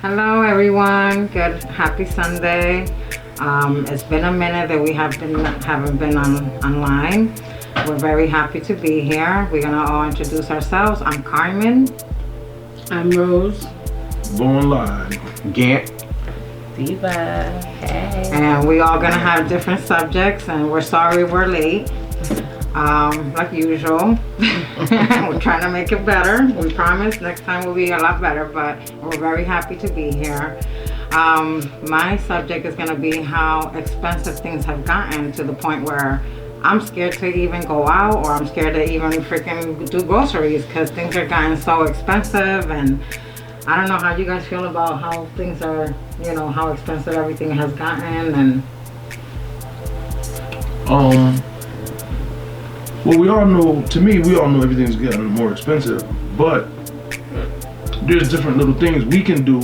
Hello everyone, good happy Sunday. It's been a minute that we haven't been online. We're very happy to be here. We're gonna all introduce ourselves. I'm Carmen. I'm Rose. Born live. Gant. Diva. Hey. And we all gonna have different subjects, and we're sorry we're late. Like usual. We're trying to make it better. We promise next time will be a lot better, but we're very happy to be here. My subject is going to be how expensive things have gotten to the point where I'm scared to even go out, or I'm scared to even freaking do groceries because things are getting so expensive. And I don't know how you guys feel about how things are, how expensive everything has gotten. And well, we all know everything's getting more expensive, but there's different little things we can do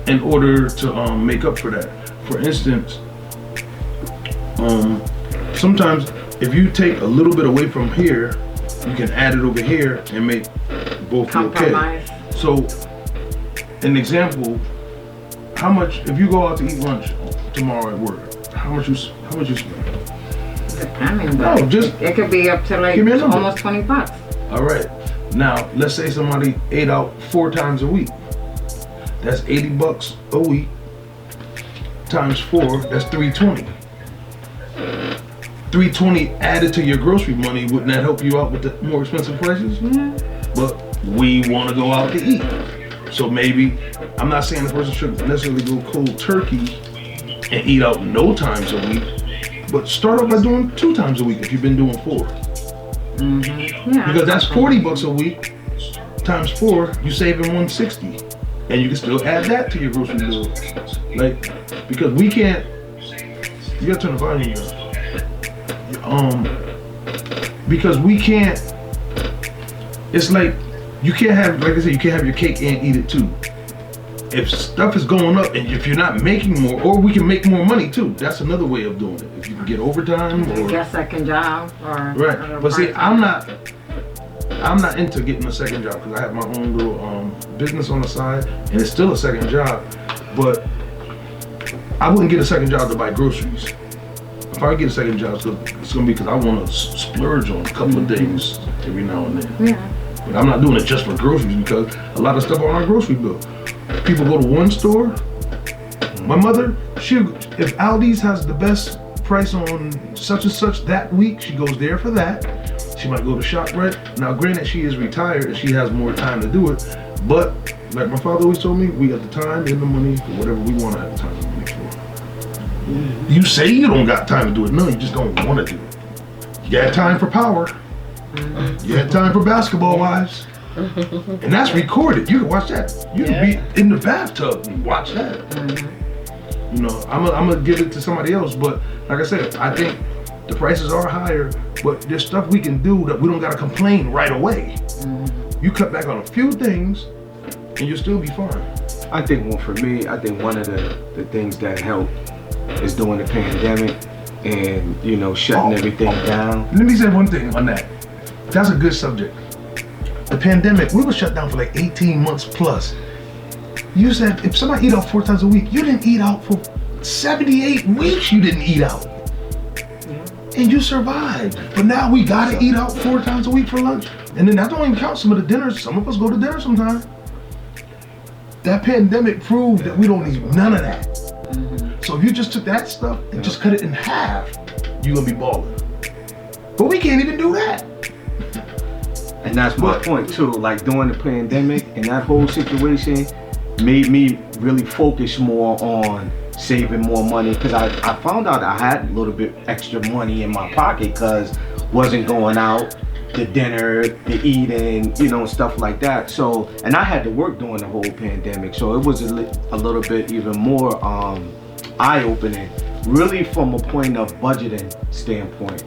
in order to make up for that. For instance, sometimes if you take a little bit away from here, you can add it over here and make both be okay. So, an example, how much, if you go out to eat lunch tomorrow at work, how much you spend? Depending, but it could be up to like almost 20 bucks. All right. Now, let's say somebody ate out 4 times a week. That's 80 bucks a week times 4, that's 320. 320 added to your grocery money, wouldn't that help you out with the more expensive prices? Yeah. But we want to go out to eat. So maybe, I'm not saying the person should necessarily go cold turkey and eat out no times a week, but start off by doing 2 times a week if you've been doing 4. Mm-hmm. Yeah, because that's 40 bucks a week times 4, you saving 160, and you can still add that to your grocery bill. Like, because we can't. You gotta turn the volume up. Because we can't. It's like you can't have, like I said, you can't have your cake and eat it too. If stuff is going up and if you're not making more, or we can make more money too. That's another way of doing it. If you can get overtime or get a second job or right. But see, I'm not into getting a second job because I have my own little business on the side, and it's still a second job. But I wouldn't get a second job to buy groceries. If I get a second job, it's gonna be because I want to splurge on a couple of things every now and then. Yeah. But I'm not doing it just for groceries because a lot of stuff on our grocery bill. People go to one store. My mother, if Aldi's has the best price on such and such that week, she goes there for that. She might go to ShopRite. Now, granted, she is retired and she has more time to do it, but like my father always told me, we got the time and the money for whatever we want to have the time and money for. You say you don't got time to do it. No, you just don't want to do it. You got time for power. You had time for Basketball Wives. And that's recorded. You can watch that. You can be in the bathtub and watch that. I'm gonna give it to somebody else, but like I said, I think the prices are higher, but there's stuff we can do that we don't gotta complain right away. You cut back on a few things and you'll still be fine. I think one of the things that helped is during the pandemic and shutting everything down. Let me say one thing on that. That's a good subject. The pandemic, we were shut down for like 18 months plus. You said if somebody eat out 4 times a week, you didn't eat out for 78 weeks. You didn't eat out, and you survived. But now we gotta eat out 4 times a week for lunch, and then that don't even count some of the dinners. Some of us go to dinner sometime. That pandemic proved that we don't need none of that. So if you just took that stuff and just cut it in half, you're gonna be balling. But we can't even do that. And that's my point too. Like during the pandemic and that whole situation made me really focus more on saving more money because I found out I had a little bit extra money in my pocket because wasn't going out to dinner, to eating, stuff like that. So, and I had to work during the whole pandemic, so it was a little bit even more eye-opening, really from a point of budgeting standpoint,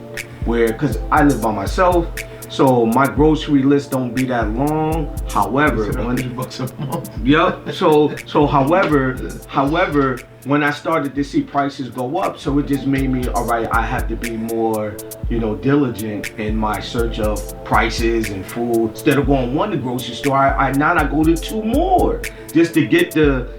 where, because I live by myself, So my grocery list don't be that long. However, It's when $100 a month. Yep. So however, when I started to see prices go up, so it just made me, all right, I have to be more, diligent in my search of prices and food. Instead of going one to grocery store, I go to 2 more just to get the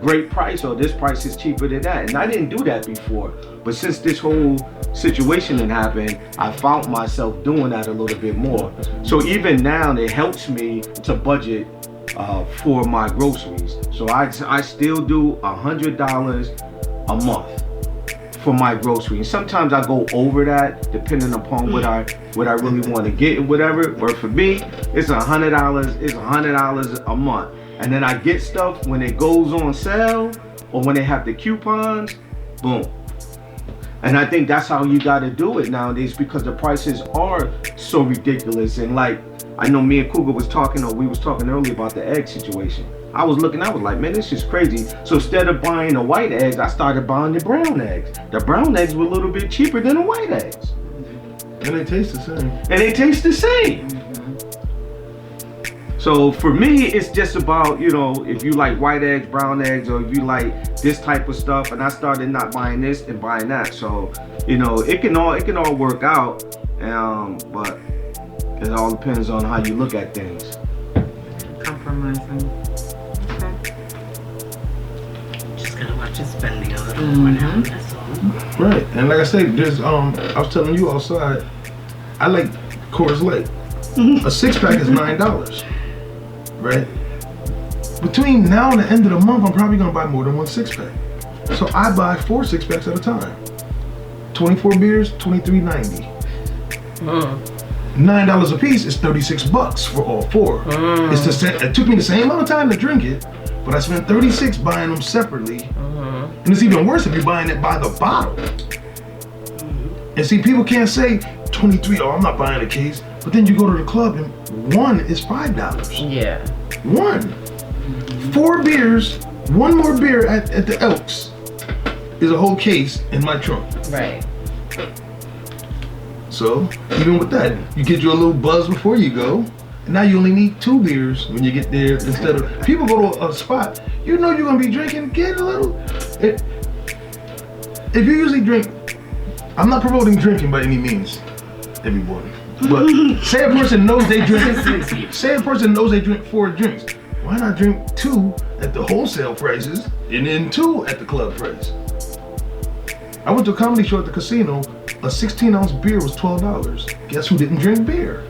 great price, or this price is cheaper than that. And I didn't do that before. But since this whole situation had happened, I found myself doing that a little bit more. So even now, it helps me to budget for my groceries. So I still do $100 a month for my groceries. Sometimes I go over that depending upon what I really want to get and whatever. But for me, it's $100. It's $100 a month, and then I get stuff when it goes on sale or when they have the coupons. Boom. And I think that's how you got to do it nowadays, because the prices are so ridiculous. And like, I know me and Cougar was talking earlier about the egg situation. I was like, man, this is crazy. So instead of buying the white eggs, I started buying the brown eggs. The brown eggs were a little bit cheaper than the white eggs. And they taste the same. So for me, it's just about, if you like white eggs, brown eggs, or if you like this type of stuff. And I started not buying this and buying that. So, it can all work out. But it all depends on how you look at things. Compromising. Okay. Just gotta watch your spending a little more now. That's all. Right. And like I said, there's I was telling you outside, I like Coors Light. A 6-pack is $9. Right? Between now and the end of the month, I'm probably gonna buy more than 1 6-pack. So I buy 4 6-packs at a time. 24 beers, $23.90. $9 a piece is $36 for all 4. It's the same. It took me the same amount of time to drink it, but I spent $36 buying them separately. And it's even worse if you're buying it by the bottle. And see, people can't say 23. Oh, I'm not buying a case. But then you go to the club and 1 is $5. Yeah. 1. 4 beers, 1 more beer at the Elks is a whole case in my trunk. Right. So even with that, you get you a little buzz before you go. And now you only need 2 beers when you get there, instead of people go to a spot. You're gonna be drinking. Get a little. If you usually drink, I'm not promoting drinking by any means, everyone. But say a person knows they drink. Say a person knows they drink 4 drinks. Why not drink 2 at the wholesale prices and then 2 at the club price? I went to a comedy show at the casino. A 16-ounce beer was $12. Guess who didn't drink beer?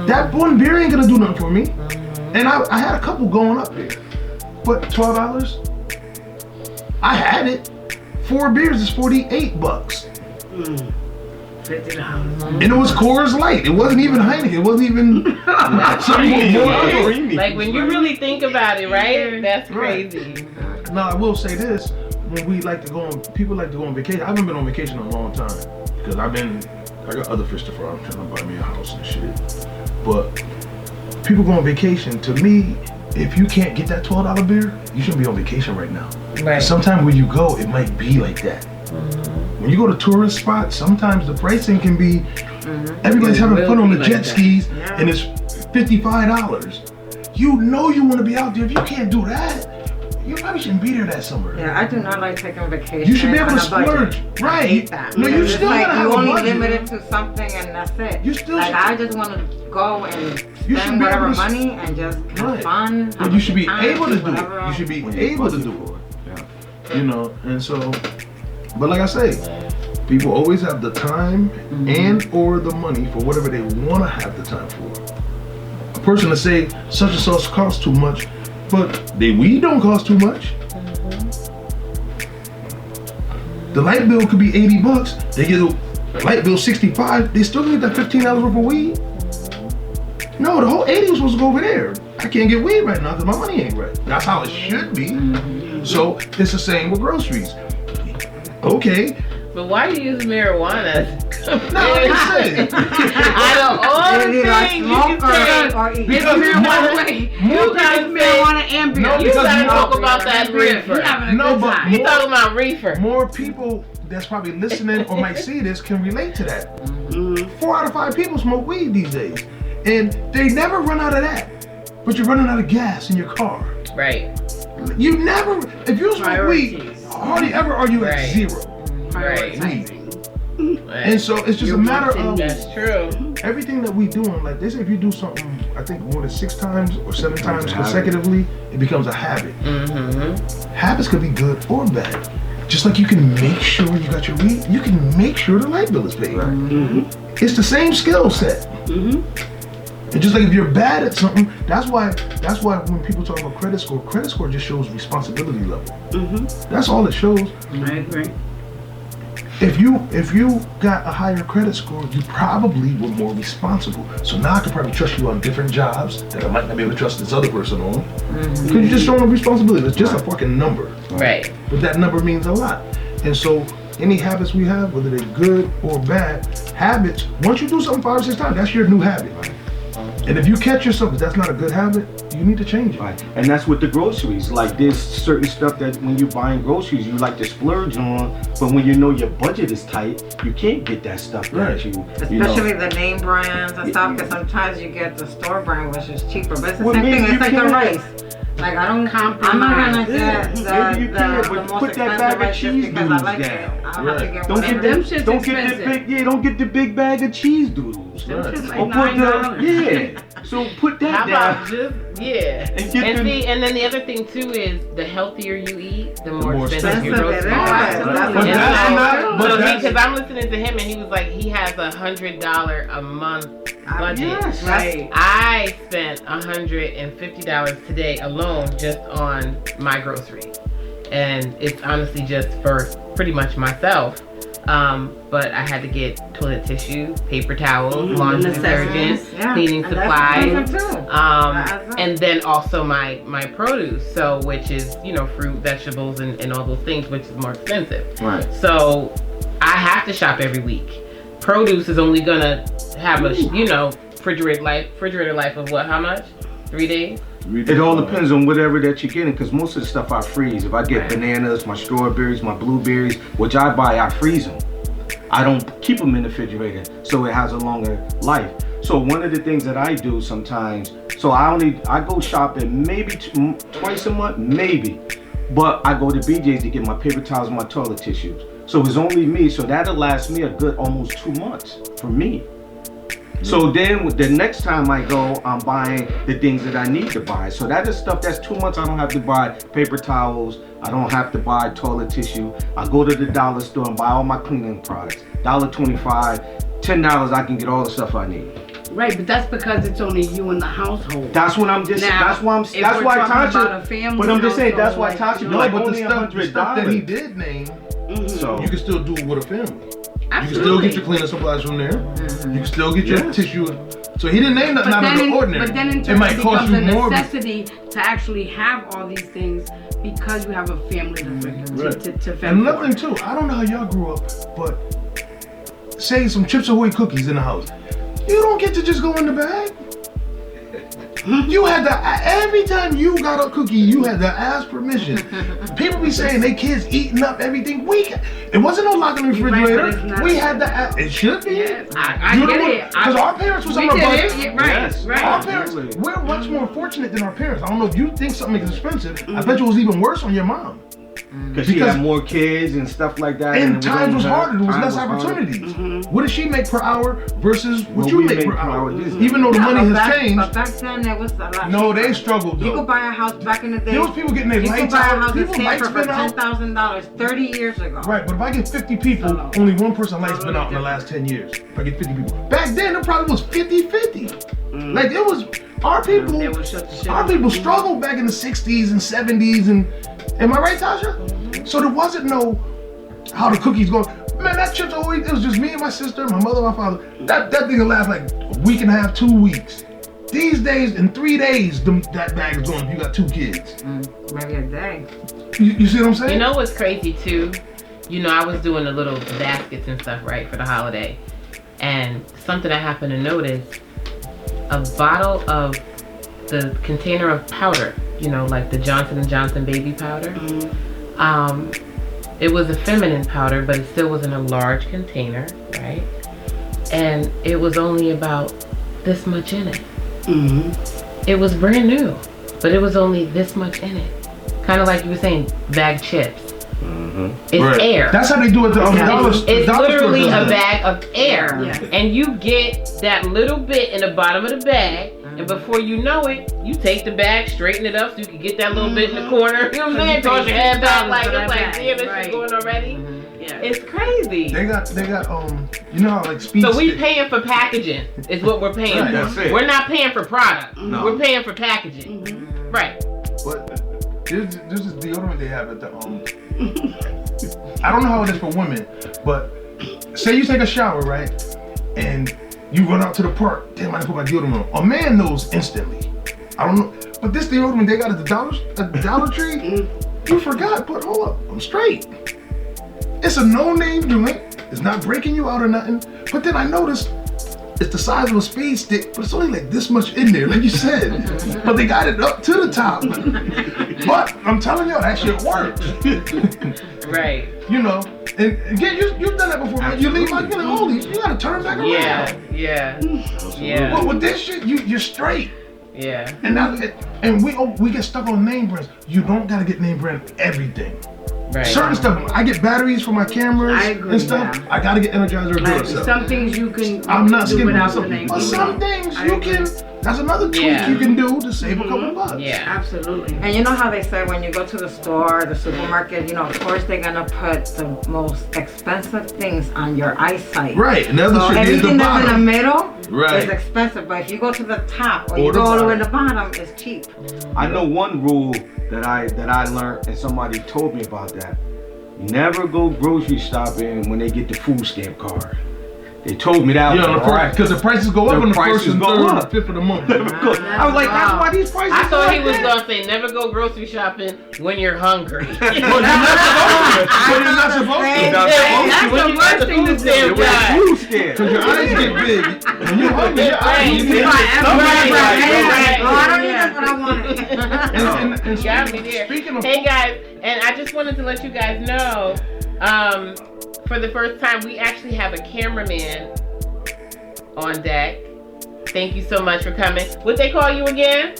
That 1 beer ain't gonna do nothing for me. And I had a couple going up there. But $12? I had it. 4 beers is $48. $50. And it was Coors Light. It wasn't even Heineken. It wasn't even something more. Like when you really think about it, right? That's crazy. Now I will say this: when people like to go on vacation. I haven't been on vacation in a long time because I got other fish to fry. I'm trying to buy me a house and shit. But people go on vacation. To me, if you can't get that $12 beer, you shouldn't be on vacation right now. Right. Sometimes when you go, it might be like that. When you go to tourist spots, sometimes the pricing can be, everybody's having fun on the jet skis, and it's $55. You want to be out there. If you can't do that, you probably shouldn't be there that summer. Yeah, I do not like taking vacation. You should be able to on a budget. splurge. Right. I hate that. No, you It's still like gotta have you a only budget. limited to something and that's it. You still like should- I just want to go and You should spend be whatever able to- money and just have Right. fun. But have you a should good be time, able to do whatever it. You should be When you able to budget do for it. And so, but like I say, people always have the time and or the money for whatever they want to have the time for. A person to say such and such costs too much, but the weed don't cost too much. The light bill could be $80. They get a light bill $65. They still get that $15 worth of weed. No, the whole 80 was supposed to go over there. I can't get weed right now because my money ain't right. That's how it should be. So it's the same with groceries. Okay. But why do you use marijuana? No, like I said. Out of all Either I things you smoke can say, or eat. Because you guys marijuana and beer. No, you because gotta more- talk about that reefer. You're having a No, good but time. You talking about reefer? more people that's probably listening or might see this can relate to that. Mm-hmm. 4 out of 5 people smoke weed these days, and they never run out of that. But you're running out of gas in your car. Right. You never, if you smoke weed, Priorities. hardly ever are you at Right. 0. Right. Prioritizing. And so it's just You're a matter wanting of That's true. everything that we doing. Like they say, if you do something, I think more than 6 times or 7 becomes times a habit. consecutively, it becomes a habit. Mm-hmm. Habits could be good or bad. Just like you can make sure you got your weed, you can make sure the light bill is paid. It's the same skill set. And just like if you're bad at something, that's why when people talk about credit score just shows responsibility level. That's all it shows. I agree. If you got a higher credit score, you probably were more responsible. So now I can probably trust you on different jobs that I might not be able to trust this other person on. Because you're just showing a responsibility. It's just a fucking number. Right. But that number means a lot. And so any habits we have, whether they're good or bad, habits, once you do something 5 or 6 times, that's your new habit. And if you catch yourself that that's not a good habit, you need to change it. Right, and that's with the groceries. Like there's certain stuff that when you're buying groceries, you like to splurge on, but when you know your budget is tight, you can't get that stuff that you know. Especially the name brands and stuff, because sometimes you get the store brand, which is cheaper. But it's the Well, same maybe thing. you It's like the can. rice. Like I'm not gonna Compromise. get Yeah, maybe you the can, but most put that expensive bag of rice just cheese because I doodles like it. down. I don't have to Right. get Don't whatever. get Them them. shit's Don't get the expensive. big. Don't get the big bag of cheese doodles. Them shit's like Or put $9. So put that How down. about just and And get them- see, and then the other thing too is the healthier you eat, the more more expensive your expensive groceries it is. are. That's But what And that's so- not- but so that's- because I'm listening to him and he was like he has $100 a month budget. Yes. Right. I spent $150 today alone just on my groceries, and it's honestly just for pretty much myself. But I had to get toilet tissue, paper towels, laundry detergent, Yeah. cleaning And that's supplies, expensive too. That's up. and then also my produce, so which is fruit, vegetables, and all those things, which is more expensive. Right. So I have to shop every week. Produce is only gonna have a refrigerator life of what? How much? 3 days? It all depends on whatever that you're getting, because most of the stuff I freeze. If I get bananas, my strawberries, my blueberries, which I buy, I freeze them. I don't keep them in the refrigerator, so it has a longer life. So one of the things that I do sometimes, so I go shopping maybe twice a month, maybe, but I go to BJ's to get my paper towels and my toilet tissues. So it's only me, so that'll last me a good almost 2 months for me. So then the next time I go, I'm buying the things that I need to buy. So that is stuff that's 2 months. I don't have to buy paper towels. I don't have to buy toilet tissue. I go to the dollar store and buy all my cleaning products. $1.25, $10, I can get all the stuff I need. Right, but that's because it's only you in the household. That's what I'm just. Now, that's why I'm. if That's we're why talking about a Tasha. family But I'm just saying that's why household, Tasha. like, No, Like but only the stuff that he $100. did name, So you can still do it with a family. You can still Absolutely. get your cleaning supplies from there. You can still get your Yes. tissue. So he didn't name nothing But out of then, the ordinary. but then in it turn might it cost becomes you a more. necessity to actually have all these things because you have a family Right. to fend And another for. thing too, I don't know how y'all grew up, but say some Chips Ahoy cookies in the house. You don't get to just go in the bag. You had to, every time you got a cookie, you had to ask permission. People be saying they kids eating up everything. It wasn't no lock in the You're right, but refrigerator. it's not. We had to ask. It should be. Yes, I get it. Because our parents was We on a did budget. it. Yeah, right, Yes. right. Our parents, Absolutely. we're much more fortunate than our parents. I don't know if you think something is expensive. I bet you it was even worse on your mom. because she Because- had more kids and stuff like that. And it times was only- harder. There was time less harder. opportunities. What does she make per hour versus what What you we make make per per hour? hour. Even though the No, money but has back- changed. But back then it was a lot. No, cheaper. they struggled You though. could buy a house back in the day. There was people getting their You could lights buy a out. house in People lights Stanford for been out. $10,000 30 years ago. Right, but if I get 50 people, only one person lights been out in the last 10 years. If I get 50 people. Back then, it probably was 50-50. Like, it was, our people, They would shut the shit our off. people struggled back in the 60s and 70s. And am I right, Tasha? So there wasn't no, how the cookies going. Man, that Chips Ahoy, it was just me and my sister, my mother, my father. That thing will last like a week and a half, 2 weeks. These days, in 3 days, that bag is gone if you got 2 kids. Maybe a day. You see what I'm saying? You know what's crazy too? I was doing the little baskets and stuff, right, for the holiday. And something I happened to notice, a bottle of the container of powder, like the Johnson & Johnson baby powder. It was a feminine powder, but it still was in a large container, right? And it was only about this much in it. It was brand new, but it was only this much in it. Kind of like you were saying, bag chips. It's Right. air. That's how they do it. The dollar, It's dollar store literally does a that. bag of air. Yeah. And you get that little bit in the bottom of the bag, and before you know it, you take the bag, straighten it up so you can get that little bit in the corner. You know what I'm saying? Toss your head back like, it's like, damn, this Right. shit going already. Yeah. It's crazy. They got you know how like speed So we stick- paying for packaging is what we're paying Right, for. that's it. We're not paying for product. No. We're paying for packaging. Right. But there's this deodorant they have at the I don't know how it is for women, but say you take a shower, right? And you run out to the park, damn, I didn't put my deodorant on. A man knows instantly. I don't know. But this deodorant they got at the Dollar Tree, you forgot, but hold up, I'm straight. It's a no-name joint. It's not breaking you out or nothing. But then I noticed it's the size of a speed stick, but it's only like this much in there, like you said. But they got it up to the top. But I'm telling you, that shit works. Right. You know, and again, you've done that before, right? You leave out, you're like, holy, you gotta turn back around. Yeah. But with this shit, you're straight. Yeah. And now, and we get stuck on name brands. You don't gotta get name brand everything. Right. Certain stuff, I get batteries for my cameras I agree, and stuff. yeah. I gotta get Energizer or Like, Duracell. some things you can I'm not do skipping without the some, name. but some things I you agree. can. That's another tweak Yeah. you can do to save a couple bucks. Yeah. Absolutely. And you know how they say when you go to the store, the supermarket, you know, of course they're gonna put the most expensive things on your eyesight. Right, and the other So shit is the everything that's in the bottom. middle Right. is expensive, but if you go to the top or Or you the go all the way bottom. to the bottom, it's cheap. I know one rule that I learned, and somebody told me about that. Never go grocery shopping when they get the food stamp card. They told me that. Yeah, because the prices go up The on the prices first and go third and up. fifth of the month. I was like, that's why these prices. I thought like he was that. gonna say never go grocery shopping when you're hungry. Well, you're not supposed to. You're not supposed to. When you got the food It stamp was card. food stamp. Because your eyes get big. When you're hungry, your eyes Right. get big. Right. Oh, I don't need that's what I wanted. And You got me there. speaking of, Hey guys, and I just wanted to let you guys know, for the first time, we actually have a cameraman on deck. Thank you so much for coming. What they call you again?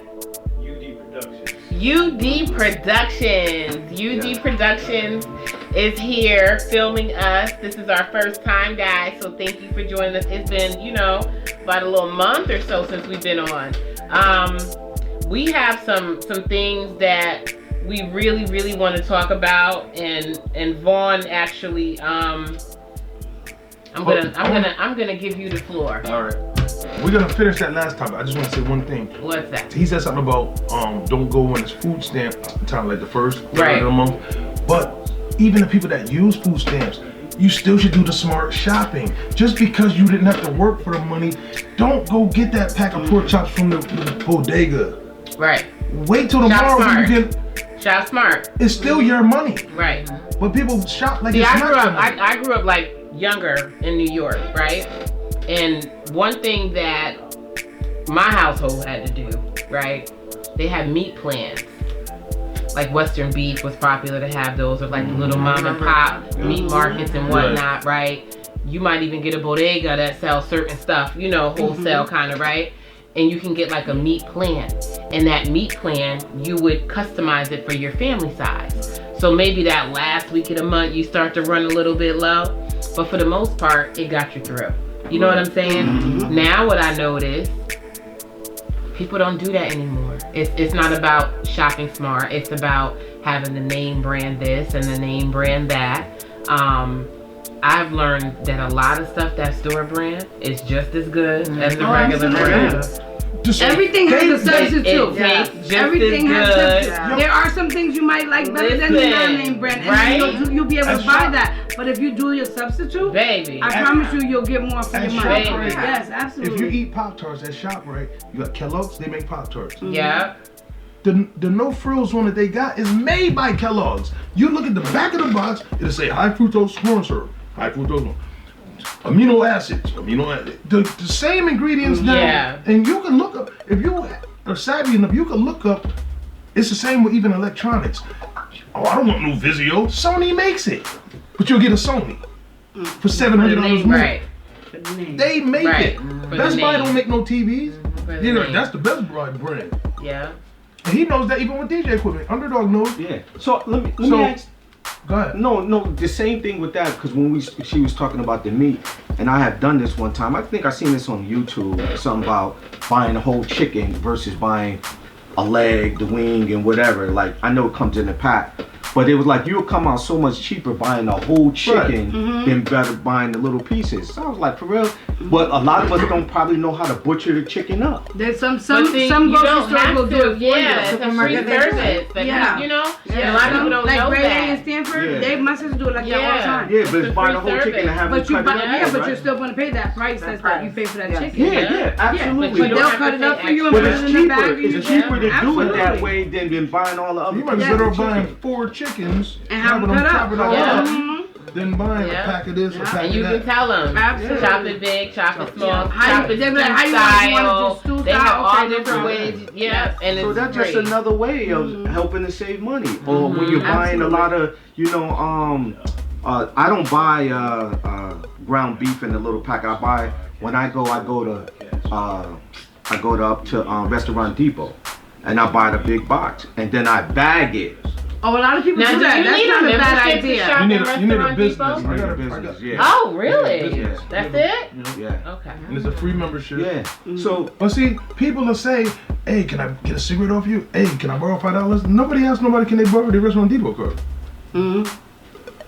UD Productions. UD Productions is here filming us. This is our first time, guys, so thank you for joining us. It's been, about a little month or so since we've been on. We have some things that we really want to talk about, and Vaughn actually, I'm gonna give you the floor. all right, we're gonna finish that last topic. I just want to say one thing. What's that? He said something about don't go when it's food stamp time, like the first Right. of the month. But even the people that use food stamps, you still should do the smart shopping. Just because you didn't have to work for the money, don't go get that pack of pork chops from the bodega. Right. Wait till Shop tomorrow when you smart. get. Shop smart. It's still your money, Right. but people shop like See, it's I not grew your up. money. I grew up like younger in New York, right? And one thing that my household had to do, right? They had meat plans. Like Western Beef was popular to have those, or like the little mom and pop meat markets and whatnot, right? You might even get a bodega that sells certain stuff, wholesale kind of, right? And you can get like a meat plan. And that meat plan, you would customize it for your family size. So maybe that last week of the month, you start to run a little bit low. But for the most part, it got you through. You know what I'm saying? Now what I notice, people don't do that anymore. It's not about shopping smart. It's about having the name brand this and the name brand that. I've learned that a lot of stuff that's store brand is just as good as the regular brand. Just Everything has a substitute. It tastes just Everything as has good. substitute. There are some things you might like better than the Listen, non-name brand, and right? you'll be able to That's buy right. that. But if you do your substitute, Baby. I promise you'll get more for your That's money. right. Yes, If absolutely. you eat Pop-Tarts at ShopRite, you got Kellogg's, they make Pop-Tarts. Yeah. The no frills one that they got is made by Kellogg's. You look at the back of the box, it'll say high fructose corn syrup, high fructose, amino acids, the same ingredients now. Yeah. And you can look up, if you are savvy enough, you can look up, it's the same with even electronics. Oh, I don't want no Vizio. Sony makes it, but you'll get a Sony for $700 more. Right. For the name. They make Right. it. For Best the Buy name. don't make no TVs. For the Yeah, name. that's the Best Buy brand. Yeah. And he knows that even with DJ equipment. Underdog knows. Yeah. So let me So- ask. Go ahead. No, the same thing with that, because when she was talking about the meat, and I have done this one time. I think I seen this on YouTube, something about buying a whole chicken versus buying a leg, the wing, and whatever. Like, I know it comes in a pack, but it was like you'll come out so much cheaper buying a whole chicken than better buying the little pieces. So I was like, for real. But a lot of us don't probably know how to butcher the chicken up. There's some But see, grocery you don't stores have will do to. it for Yeah, you. it's a free Supermarket, they do service. it. That Yeah. you know, Yeah, a lot of people don't like know Ray that. and Stanford, Yeah. my sisters do it like that all the Yeah. time. Yeah, It's but a buy the free whole chicken and service. have But them you cut buy, it up, yeah, but right? you're still gonna pay that price that you pay for that Yes. chicken. Yeah, absolutely. But But you they'll don't have cut to it up pay for you and But put it's it in the cheaper. bag. and you It's can- cheaper to do it Absolutely. that way than buying all the other. You might be Yeah. better off chicken. buying 4 chickens And have them them cut chop up. it all Yeah. up Mhm. than buying Yeah. a pack of this, a pack And of you that. can tell them, Absolutely. chop it big, chop it small, Yeah. How chop you- it they be like, stew how you want it? style. Just stew They have style? all Okay, no different problem. ways. Yeah, and So it's that's just great. another way of helping to save money. Or when you're buying a lot of, I don't buy ground beef in a little pack. I buy when I go to up to Restaurant Depot, and I buy the big box, and then I bag it. Oh, a lot of people Now, do do that. you That's need not a a bad membership to idea. shop You need in a- you need a Restaurant business. Depot? I got a Business, yeah. Oh, really? Yeah. That's it? Yeah. Okay. And it's a free membership. Yeah. So But see, people will say, hey, can I get a cigarette off you? Hey, can I borrow $5? Nobody asks nobody can they borrow the Restaurant Depot card.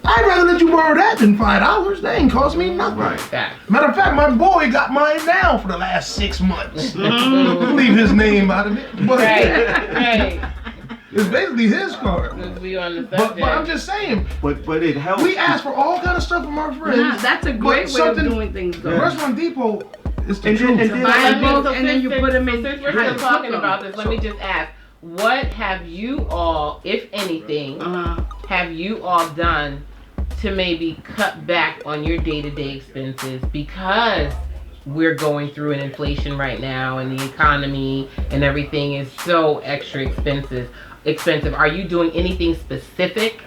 I'd rather let you borrow that than $5. That ain't cost me nothing. Right. Facts. Matter of fact, my boy got mine now for the last 6 months. Leave his name out of it. But Right. it's basically his card. Since we on the But subject. I'm just saying, but it helps. we ask for all kind of stuff from our friends. Yeah, that's a but great way of something- doing things, The though. Restaurant Depot is the And then- truth. and then- Buy Let in me- bulk so and then you since- put them in. Since we're Right. still talking Cook 'em. about this, let me just ask, what have you all, if anything, have you all done to maybe cut back on your day-to-day expenses because we're going through an inflation right now and the economy and everything is so extra expensive. Are you doing anything specific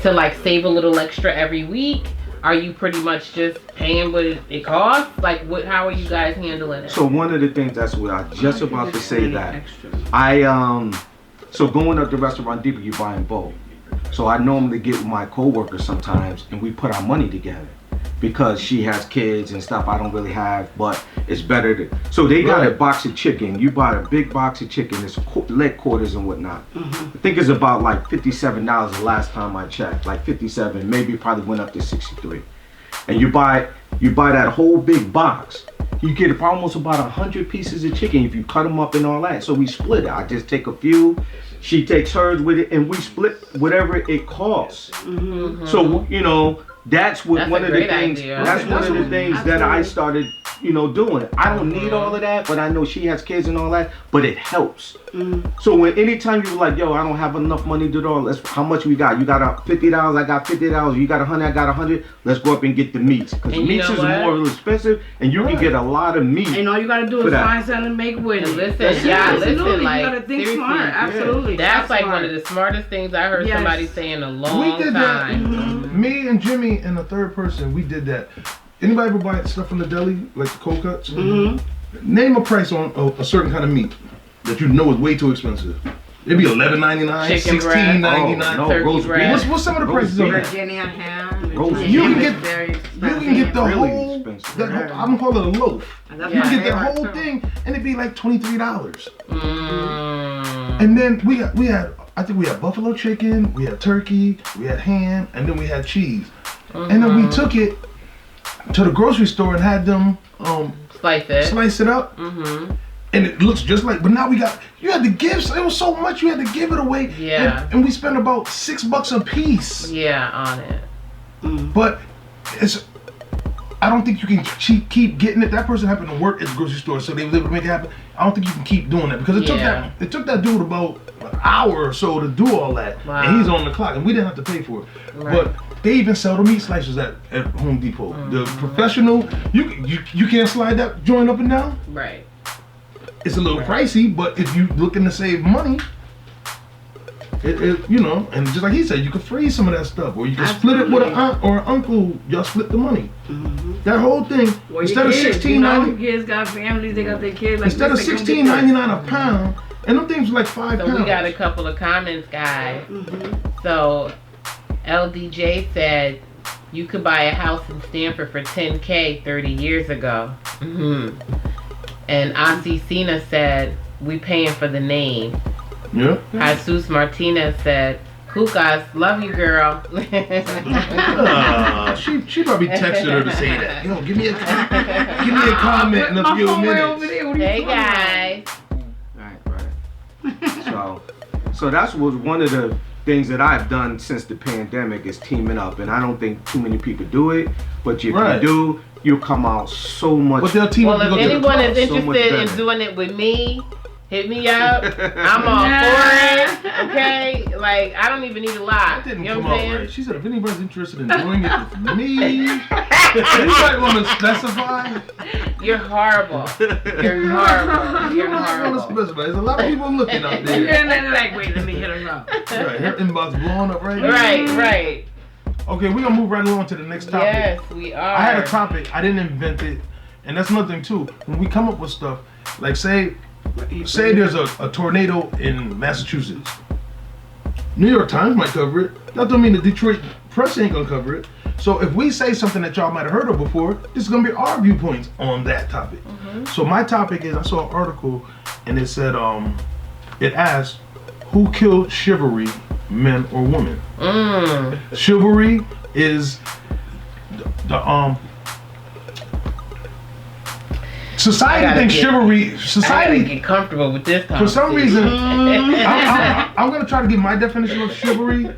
to like save a little extra every week? Are you pretty much just paying what it costs? Like, how are you guys handling it? So one of the things, that's what I just about to Just say any that. extra. So going up to Restaurant Depot, you buy in bulk. So I normally get with my coworkers sometimes, and we put our money together because she has kids and stuff I don't really have, but it's better to. So they got a Right. box of chicken. You buy a big box of chicken. It's leg quarters and whatnot. I think it's about like $57 the last time I checked. Like 57, maybe probably went up to 63. And you buy that whole big box. You get almost about 100 pieces of chicken if you cut them up and all that. So we split it. I just take a few. She takes hers with it, and we split whatever it costs. So that's what That's one a of the great things. idea. That's one of the things that I started, doing. I don't need all of that, but I know she has kids and all that. But it helps. So when anytime you're like, yo, I don't have enough money to do all. Let's. How much we got? You got $50. I got $50. You got 100. I got 100. Let's go up and get the meats because And you meats know is what? more expensive, and you can get a lot of meat. And all you gotta do For is that. find something to make with And it. listen, That's it. yeah, Absolutely. listen, like, you gotta think seriously, smart. yeah. Absolutely. That's like smart. one of the smartest things I heard Yes. somebody say in a We long did that. time. Me and Jimmy and the third person, we did that. Anybody ever buy stuff from the deli, like the cold cuts? Name a price on a certain kind of meat that you know is way too expensive. It'd be $11.99, Chicken breast. $16.99. Oh, no, Turkey roast breast. beef. What's some of the Roast prices of beef. that? Virginia ham. Roast You can Ham get is very You expensive. can get the Really whole. expensive. That whole I'm gonna call it a loaf. And that's You my can get the favorite, whole too. thing, and it'd be like $23. Mm. And then we had I think we had buffalo chicken, we had turkey, we had ham, and then we had cheese. And then we took it to the grocery store and had them Slice it. slice it up, Mm-hmm. and it looks just like. But now you had to give. It was so much you had to give it away. Yeah. And we spent about $6 a piece. Yeah, on it. But it's. I don't think you can keep getting it. That person happened to work at the grocery store, so they was able to make it happen. I don't think you can keep doing that because it Yeah. took that dude about an hour or so to do all that, Wow. and he's on the clock, and we didn't have to pay for it. Right. But they even sell the meat slices at Home Depot. The professional, you can't slide that joint up and down. Right. It's a little pricey, but if you looking to save money, You know, and just like he said, you can freeze some of that stuff, or you can split it with an aunt or an uncle. Y'all split the money. That whole thing, Well, instead of kids, $16.99, kids got families, they got their kids. Like instead of $16.99 a pound, and them things were like £5. So we got a couple of comments, guys. So LDJ said you could buy a house in Stanford for $10K 30 years ago. And Asi Sina said we paying for the name. Yeah. Jesus Martinez said, Kukas, love you, girl. She probably texted her to say that. Yo, give me a comment in a few minutes. Hey, guys. Right. So that's was one of the things that I've done since the pandemic is teaming up, and I don't think too many people do it. But if you do, you'll come out so much. But they'll team Well, up. if anyone is so much interested in better. doing it with me, hit me up. I'm all for it. Okay? Like, I don't even need a lot. That didn't You know come what I'm out saying? right. She said if anybody's interested in doing it with me, anybody want to specify? You're horrible. You're horrible. You're I want to horrible. specify. There's a lot of people looking out there. And then they're like, wait, let me hit them up. Right, her inbox blowing up right now. Right. Okay, we're gonna move right along to the next topic. Yes, we are. I had a topic. I didn't invent it, and that's nothing too. When we come up with stuff, like say there's a tornado in Massachusetts. New York Times might cover it. That don't mean the Detroit Press ain't gonna cover it. So if we say something that y'all might have heard of before, this is gonna be our viewpoints on that topic. So my topic is, I saw an article and it said, it asked, who killed chivalry, men or women? Chivalry is the society thinks chivalry. I gotta Society, get comfortable with this for some conversation. reason, I'm gonna try to give my definition of chivalry.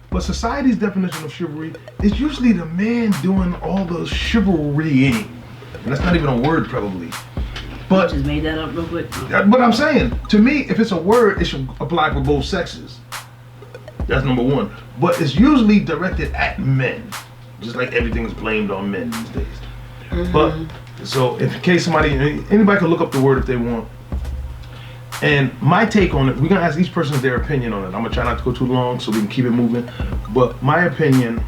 But society's definition of chivalry is usually the man doing all the chivalrying. And that's not even a word, probably. But Just made that up real quick. but I'm saying, to me, if it's a word, it should apply for both sexes. That's number one. But it's usually directed at men, just like everything is blamed on men these days. But so, in case anybody can look up the word if they want. And my take on it, we're gonna ask each person their opinion on it. I'm gonna try not to go too long so we can keep it moving. But my opinion,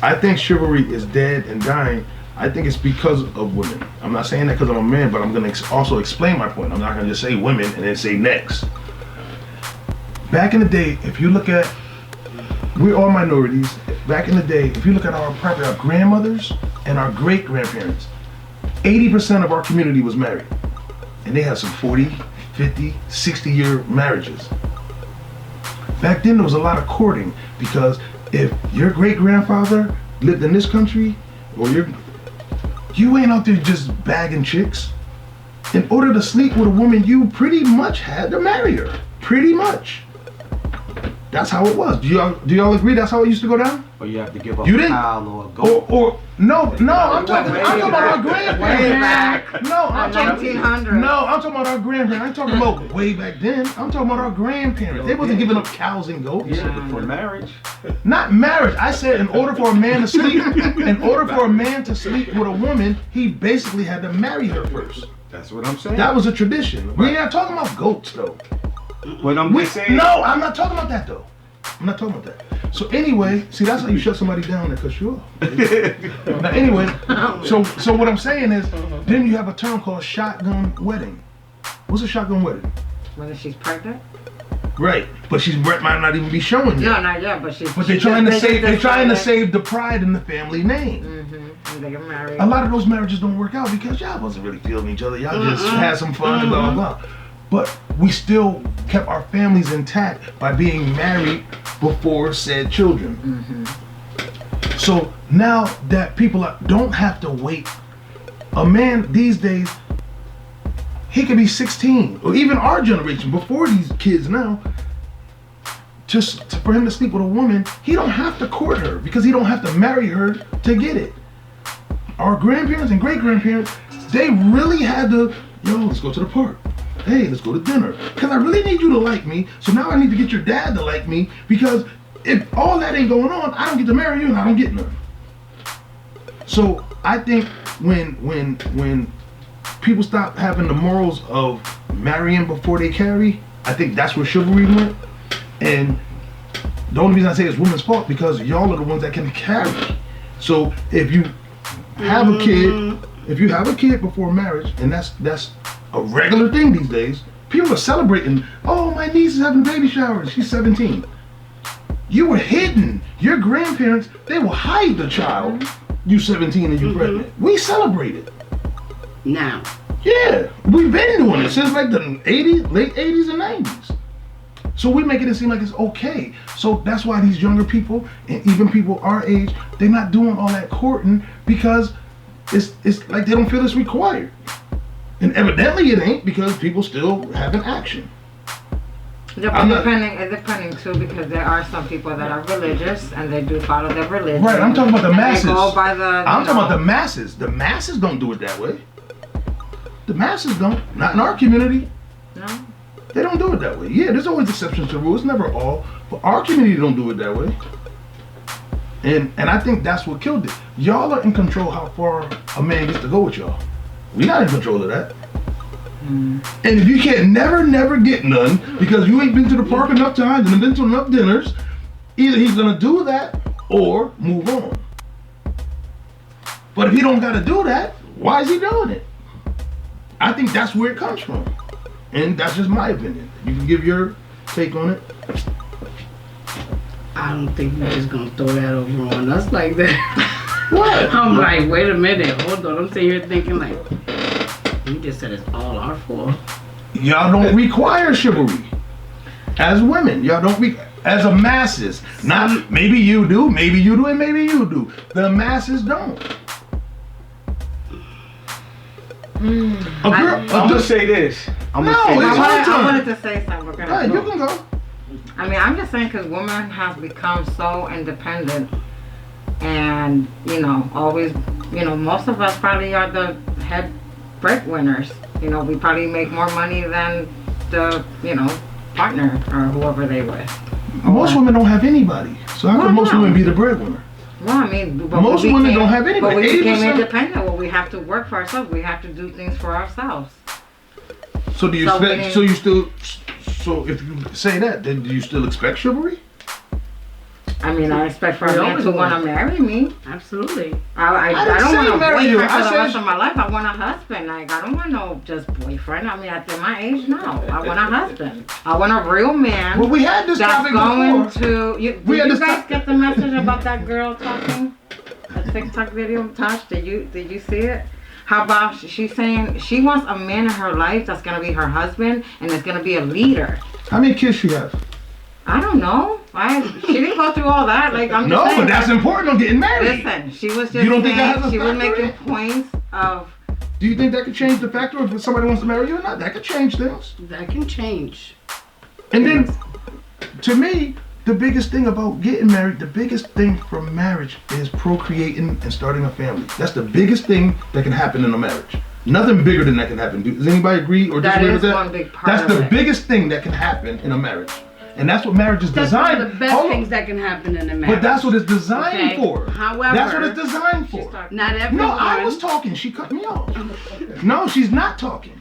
I think chivalry is dead and dying. I think it's because of women. I'm not saying that because I'm a man, but I'm gonna also explain my point. I'm not gonna just say women and then say next. Back in the day, if you look at, we're all minorities. Back in the day, if you look at our grandmothers and our great grandparents, 80% of our community was married. And they had some 40, 50, 60-year marriages. Back then, there was a lot of courting because if your great-grandfather lived in this country, or you ain't out there just bagging chicks. In order to sleep with a woman, you pretty much had to marry her. Pretty much. That's how it was. Do y'all agree that's how it used to go down? Or you have to give up You a didn't? cow or a goat. Or no, I'm talking about our grandparents. No, I'm talking 1900. No, I'm talking about our grandparents. I'm talking about way back then. I'm talking about our grandparents. They wasn't giving up cows and goats. For marriage. Not marriage. I said in order for a man to sleep with a woman, he basically had to marry her first. That's what I'm saying. That was a tradition. We're not talking about goats though. But I'm just saying. No, I'm not talking about that though. I'm not talking about that. So anyway, see, that's how you shut somebody down and cut you off. Now anyway, so what I'm saying is, then you have a term called shotgun wedding. What's a shotgun wedding? Whether she's pregnant? Right, but she might not even be showing yet. No, not yet, but she's. But they're trying to save the pride in the family name. And they get married. A lot of those marriages don't work out because y'all wasn't really feeling each other. Y'all just had some fun and blah blah blah. But we still kept our families intact by being married before said children. So now that people don't have to wait, a man these days, he could be 16, or even our generation, before these kids now, just for him to sleep with a woman, he don't have to court her because he don't have to marry her to get it. Our grandparents and great-grandparents, they really had to, let's go to the park. Hey, let's go to dinner. Because I really need you to like me, so now I need to get your dad to like me, because if all that ain't going on, I don't get to marry you and I don't get none. So I think when people stop having the morals of marrying before they carry, I think that's where chivalry went. And the only reason I say it's women's fault because y'all are the ones that can carry. So if you have a kid, before marriage, and that's a regular thing these days, people are celebrating. Oh, my niece is having baby showers. She's 17. You were hidden. Your grandparents, they will hide the child. You 17 and you pregnant. We celebrate it. Now. Yeah, we've been doing it since like the 80s, late 80s and 90s. So we're making it seem like it's okay. So that's why these younger people and even people our age, they're not doing all that courting because it's like they don't feel it's required. And evidently it ain't because people still having action. Depending too, because there are some people that are religious and they do follow their religion. Right, I'm talking about the masses. They go by I'm talking about the masses. The masses don't do it that way. The masses don't. Not in our community. No. They don't do it that way. Yeah, there's always exceptions to the rules. Never all, but our community don't do it that way. And I think that's what killed it. Y'all are in control how far a man gets to go with y'all. We're not in control of that. And if you can't never get none because you ain't been to the park enough times and been to enough dinners, either he's gonna do that or move on. But if he don't gotta do that, why is he doing it? I think that's where it comes from. And that's just my opinion. You can give your take on it. I don't think you're just gonna throw that over on us like that. What? I'm like, wait a minute, hold on. I'm sitting here thinking like, you just said it's all our fault. Y'all don't require chivalry. As women, y'all don't as a masses. Not maybe you do, and maybe you do. The masses don't. I'm gonna say this. I wanted to say something. We're gonna Right, you can go. I mean, I'm just saying because women have become so independent, and always, most of us probably are the head breadwinners. We probably make more money than the, partner or whoever they with. Most women don't have anybody, so how can most women be the breadwinner? Well, I mean, most women don't have anybody. But we became 80%. independent. Well, we have to work for ourselves. We have to do things for ourselves. So do you expect? So you still? So if you say that, then do you still expect chivalry? I mean, I expect for a man to want to marry me. Absolutely. I don't want a boyfriend you. for the rest of my life. I want a husband. Like, I don't want no just boyfriend. I mean, at my age, no. I want a husband. I want a real man. Well, we had this that's topic going before. Did you guys get the message about that girl talking? A TikTok video, Tosh? Did you see it? How about she's saying she wants a man in her life that's gonna be her husband and is gonna be a leader. How many kids she have? I don't know. She didn't go through all that. Like I'm just saying, but that's important on getting married. Listen, she was just You don't think that has a she was factor making points of. Do you think that could change the factor if somebody wants to marry you or not? That could change things. That can change. And then, to me, the biggest thing about getting married, the biggest thing for marriage is procreating and starting a family. That's the biggest thing that can happen in a marriage. Nothing bigger than that can happen. Does anybody agree or disagree with that? That is one big part That's of the it. biggest thing that can happen in a marriage. And that's what marriage is That's designed. one of the best things that can happen in a marriage. But that's what it's designed for. However, that's what it's designed for. Not everyone. No, I was talking. She cut me off. No, she's not talking.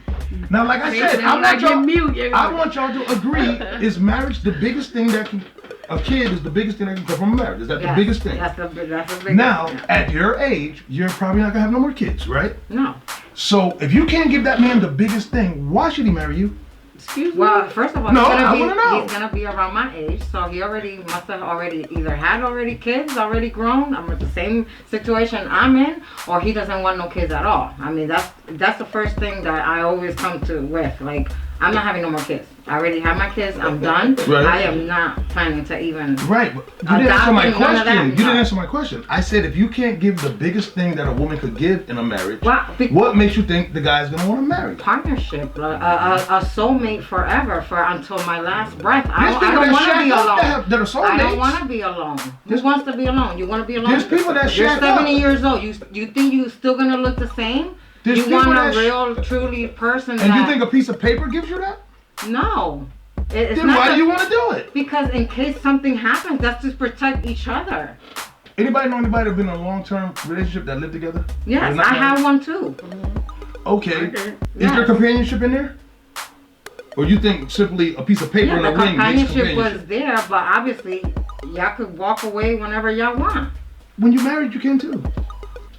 Now, like I said, I want y'all to agree. Is marriage the biggest thing that can? A kid is the biggest thing that can come from a marriage. Is that the biggest thing? That's the biggest. Now, at your age, you're probably not gonna have no more kids, right? No. So if you can't give that man the biggest thing, why should he marry you? Excuse me? Well, first of all, No, I wanna know. He's gonna be around my age, so he must have either had kids, already grown. I'm in the same situation I'm in, or he doesn't want no kids at all. I mean, that's the first thing that I always come to with. Like, I'm not having no more kids. I already have my kids. I'm done. Right. I am not planning to even. Right, but you didn't answer my adopting, none of that, question. You didn't no. answer my question. I said if you can't give the biggest thing that a woman could give in a marriage, Well, what makes you think the guy's gonna want to marry? Partnership, a soulmate forever until my last breath. I There's don't people that want to shack be up alone. that are soulmates. I don't want to be alone. Who wants to be alone? You want to be alone? There's people that You're shack 70 up. years old. You think you still gonna look the same? There's You people want that a real, truly person And that? you think a piece of paper gives you that? No. It's Then not why that- do you want to do it? Because in case something happens, that's to protect each other. Anybody know anybody that's been in a long-term relationship that lived together? Yes, They're not I have married? one too. Okay. Okay. Is there companionship in there? Or you think simply a piece of paper Yeah, and a the ring makes companionship was companionship? there, but obviously y'all could walk away whenever y'all want. When you're married, you can too.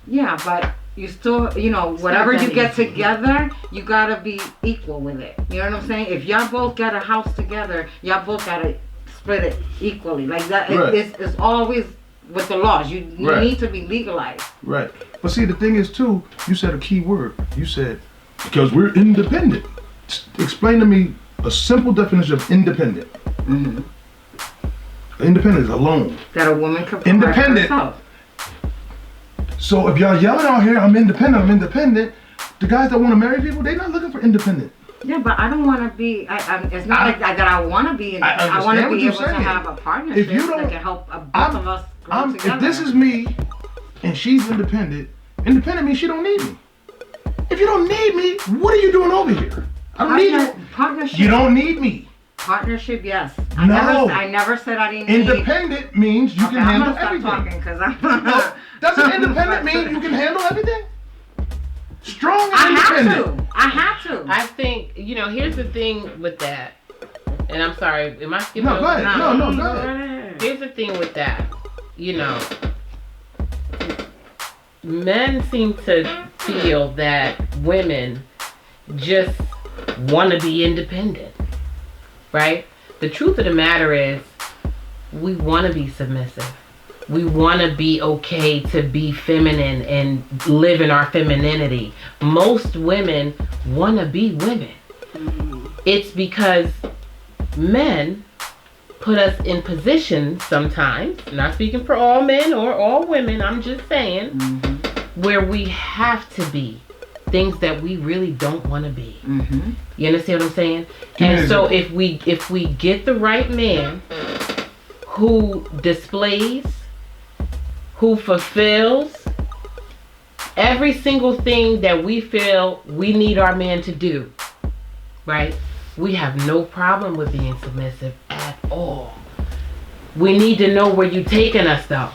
Yeah, but you still, you know, whatever not you that get easy. together, you gotta be equal with it. You know what I'm saying? If y'all both got a house together, y'all both gotta split it equally. Like that, Right. it's always with the laws. You Right. need to be legalized. Right. But see, the thing is too, you said a key word. You said, because we're independent. Explain to me a simple definition of independent. Mm-hmm. Independent is alone. That a woman could provide Independent. herself. So if y'all yelling out here, I'm independent, the guys that want to marry people, they're not looking for independent. Yeah, but I don't want to be. it's not like that I want to be. I I want to understand what be you're able to saying. have a partnership If you don't- that can help both I'm- of us grow together. If this is me and she's independent means she don't need me. If you don't need me, what are you doing over here? I don't need you. Partnership. You don't need me. Partnership, yes. No. I never said I didn't need. Independent means you Okay, can I'm handle gonna stop everything. talking because I'm. No, doesn't independent mean you can handle everything? Strong and I have independent. to. I have to. I think, you know, here's the thing with that. And I'm sorry, am I skipping No, over? go ahead. No. No, go ahead. Here's the thing with that. You know, men seem to feel that women just want to be independent, right? The truth of the matter is, we want to be submissive. We want to be okay to be feminine and live in our femininity. Most women want to be women. It's because men put us in positions sometimes, not speaking for all men or all women, I'm just saying, where we have to be things that we really don't want to be. Mm-hmm. You understand what I'm saying? Give me an And so example. if we get the right man who displays, who fulfills every single thing that we feel we need our man to do, right? We have no problem with being submissive at all. We need to know where you're taking us though.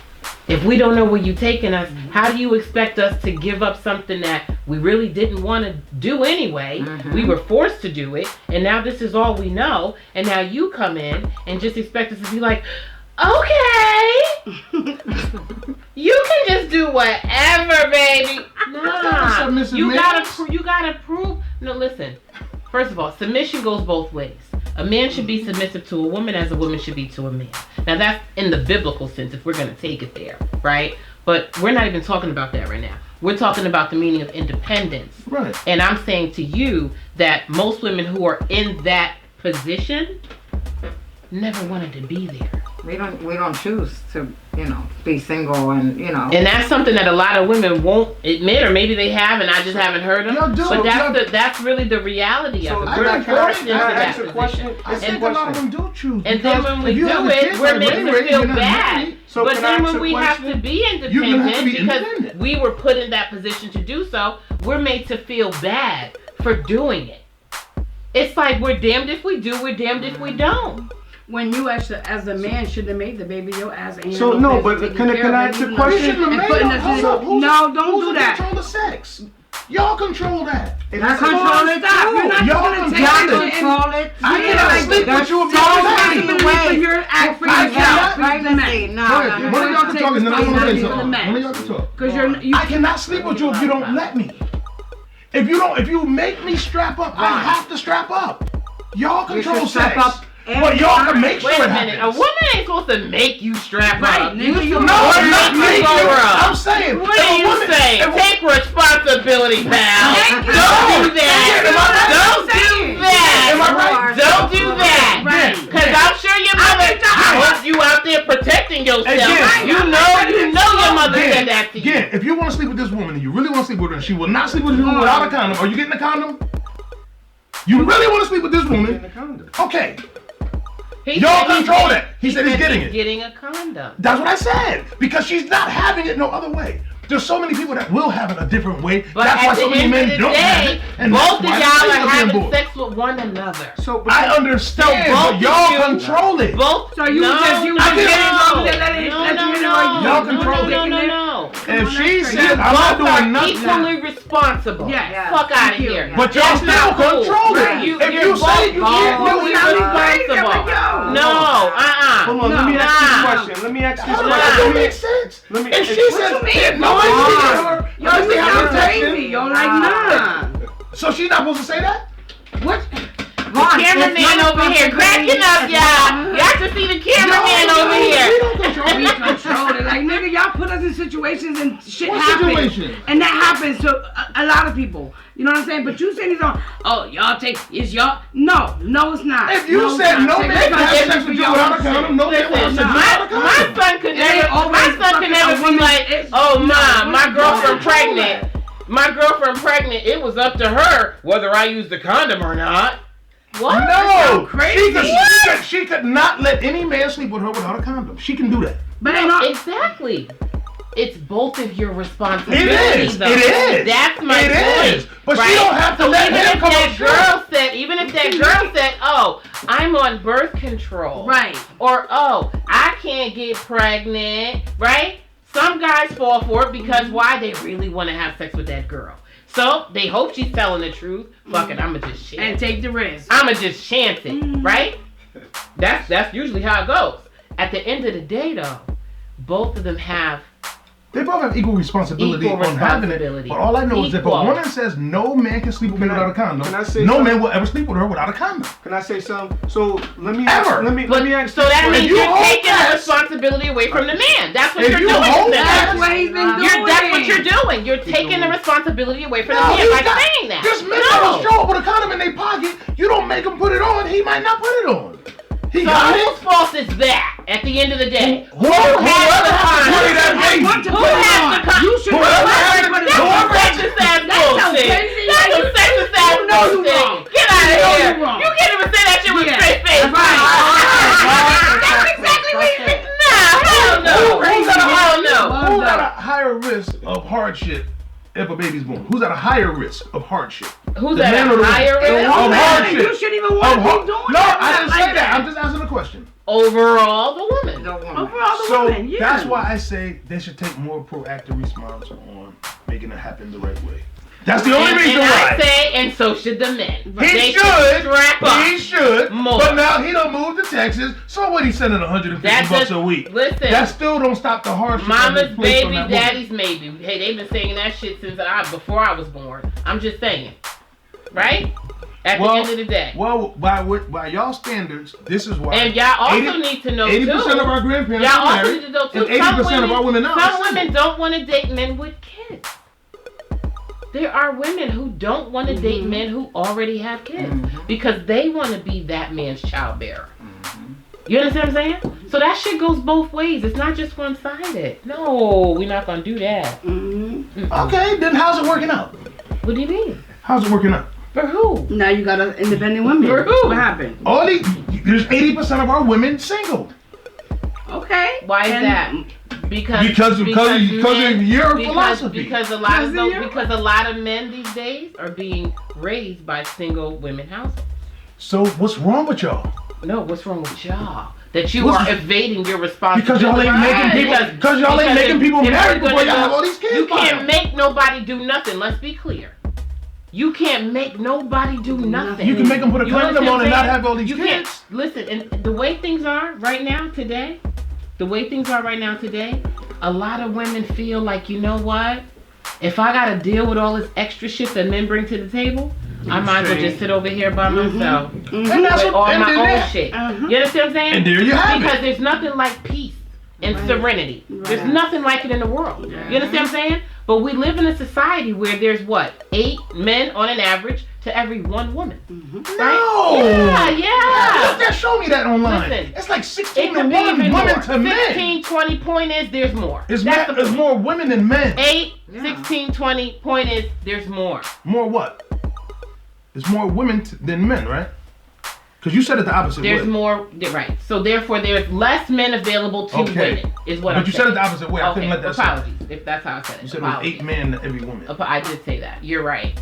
If we don't know where you're taking us, how do you expect us to give up something that we really didn't want to do anyway? We were forced to do it, and now this is all we know, and now you come in and just expect us to be like, okay, you can just do whatever, baby. Nah, submissive you man. gotta prove. No, listen. First of all, submission goes both ways. A man should be submissive to a woman as a woman should be to a man. Now that's in the biblical sense if we're going to take it there, right? But we're not even talking about that right now. We're talking about the meaning of independence. Right. And I'm saying to you that most women who are in that position never wanted to be there. We don't choose to, be single and, And that's something that a lot of women won't admit, or maybe they have and I just haven't heard them. Y'all do. But Y'all- that's really the reality of it. I We're got- forced can into I that ask a position. question? I think a lot of them do choose. And then because when we if you do have a it, kid we're by made the to rate, feel you're not bad. married. So But can I then ask when a we have question? to be You're gonna have to independent be because independent. we were put in that position to do so, we're made to feel bad for doing it. It's like we're damned if we do, we're damned if we don't. When you as a man should have made the baby, your ass ain't. So, no, but can I ask a You question? shouldn't have And made putting no- us hold in- up, who's- No, don't who's do in that. control of sex? Y'all control that. That's control it Stop. You're too. not Y'all gonna control take Y'all it. it. control it. I Yeah, cannot like, sleep with you if you So don't let responsibility me. for your act for I yourself. cannot- for the man. Privacy. No, Go no, ahead. no. One of y'all can Take talk and then I'm gonna say responsibility for the something. man. One of y'all can talk. Because you I cannot sleep with you if you don't let me. If you make me strap up, I have to strap up. Y'all You control should strap sex. up But y'all can make sure Wait it a minute, a happens. woman ain't supposed to make you strap Right, up. nigga, you No, know I'm not you making go you. wrong. I'm saying. What if are a you woman- saying? if a- Take responsibility, pal. Thank you. Don't do that. Am I right? Don't do that. Am I right? Don't do that. Right. Cause I'm sure your mother wants you out there protecting yourself. Again. You know your mother said that to you. Again, if you want to sleep with this woman and you really want to sleep with her and she will not sleep with you without a condom, are you getting a condom? You really want to sleep with this woman? Okay. He Y'all said he's control getting- that. He said he's getting it. Getting a condom. That's what I said. Because she's not having it no other way. There's so many people that will have it a different way. But that's why at so the many end men of the don't have day, it. And both that's of why y'all the are single having board. sex with one another. So, I understand, both but of y'all you- control it. Both. So you was just I getting didn't- over there, let you Y'all know. control it. No. If she that's said crazy. I'm not Both are doing nothing, equally responsible. Yeah. Fuck out of Thank you. here. but y'all That's still not cool. control Right. it. You, If you're you both say you can't do equally it, responsible. No, Hold on, let me ask this question. Let me ask this how does question. that don't make sense? Let me. If she says that nobody cheated on her, Yo, unless they you have sound protection, crazy. Yo, like, nah. so she's not supposed to say that? What? Cameraman over here cracking up, y'all. Y'all should see the cameraman over here. We don't control We it. control it. Like, nigga, y'all put us in situations and shit What happens. situation? And that happens to a lot of people. You know what I'm saying? But you saying these on, oh, y'all take, it's y'all. No, it's not. If you it's said not. no Take man can have responsibility sex for with you your without a own condom, shit. no man will have Listen, sex with you my without a condom. son could It ain't never, always my son could fucking never a be woman. like, It's- oh no, mom, my women girlfriend don't control pregnant. My girlfriend pregnant. It was up to her whether I used the condom or not. What? No, crazy. she could not let any man sleep with her without a condom. She can do that. But ain't all, Exactly. It's both of your responsibilities. It is. Though. It is. That's my It point. is. But right? she don't have to so let even him if come that up girl short. said, even if that girl said, "Oh, I'm on birth control," right. or "Oh, I can't get pregnant," right? Some guys fall for it because why? They really want to have sex with that girl. So they hope she's telling the truth. Fuck it, I'ma just chance And it. take the risk. I'ma just chance it, right? That's usually how it goes. At the end of the day, though, both of them have They both have equal responsibility Equal on having it. responsibility. But all I know is that if a Equal. woman says no man can sleep with me Can I- without a condom, can I say no something? man will ever sleep with her without a condom. Can I say something? So let me Ever. let me But, ask. so that means you you're hold taking the fast- responsibility away from the man. That's what If you're you doing. hold That's fast- That's what he's been doing. that's what you're doing. You're taking the responsibility away from the No, man he's by not. saying that. Just men that will show up with a condom in their pocket. You don't make him put it on. He might not put it on. He So got whose it. fault is that at the end of the day? Whoever has has the to condom? put it that baby. want to Who put it has on. the condom? You should Whoever put has it the- on. That's some sexist ass That sounds bullshit. crazy. That's some sexist ass You know you bullshit. wrong. Get out You of know here. you wrong. You can't even say that shit with Yeah. straight face. Right. That's exactly what you think. Nah, hell no. Who's at a Hell higher, no. who's at a higher risk of hardship if a baby's born? Who's at a higher risk of hardship? Who's The at man a or the woman? higher Of risk? hardship. You shouldn't even Of want to har- be doing No, that. I didn't like say that. I'm just asking a question. Overall, the woman. The woman. Overall, the So woman, yeah. that's why I say they should take more proactive response on making it happen the right way. That's the only reason and why. I say, and so should the men. He They should. strap up. He should. More. But now he done moved to Texas. So what? He's sending $150 That's bucks just- a week. listen. That still don't stop the hardship. that Mama's is placed on baby, that woman. daddy's maybe. Hey, they've been saying that shit since before I was born. I'm just saying, right? At the end of the day. Well, by y'all standards, this is why. And y'all also 80 need to know 80% too. of our grandparents Y'all are also married, need to know too. and 80% of our women now are Some single. women don't want to date men with kids. There are women who don't want to date men who already have kids because they want to be that man's child bearer. You understand what I'm saying? So that shit goes both ways. It's not just one sided. No, we're not gonna do that. Okay, then how's it working out? What do you mean? How's it working out? For who? Now you got an independent women. For who? What happened? All these, there's 80% of our women single. Okay. Why is And that? Because Because of your philosophy. Because a lot of Because of your- because a lot of men these days are being raised by single women households. So what's wrong with y'all? No, what's wrong with y'all? That you What's- are evading your responsibility. Because y'all ain't making people. Because y'all ain't making people married before y'all have all these kids. You by can't them. make nobody do nothing. Let's be clear. You can't make nobody do nothing. You can make them put a You condom understand on what and I'm not saying? have all these You kids. can't listen. And the way things are right now today, a lot of women feel like, you know what? If I gotta deal with all this extra shit that men bring to the table, I might as well just sit over here by myself And that's with what. all And my then own that- shit. You understand what I'm saying? And there you have Because it. there's nothing like peace and serenity. There's Right. nothing like it in the world. You understand what I'm saying? But we live in a society where there's what? 8 men on an average to every 1 woman. Right? No. Yeah. Just show me that online. Listen, It's like It 16 to could 1 be even women more. to men. 16, 20, point is there's more. It's That's the point. more women than men. 8, 16, 20, point is there's more. More what? It's more women than men, right? Because you said it the opposite There's way. more, right. So therefore there's less men available to Okay. women, is what But I'm you saying. said it the opposite way. I couldn't let that slide. Apologies, if that's how I said it. You said it was Apologies. 8 men to every woman. I did say that. You're right.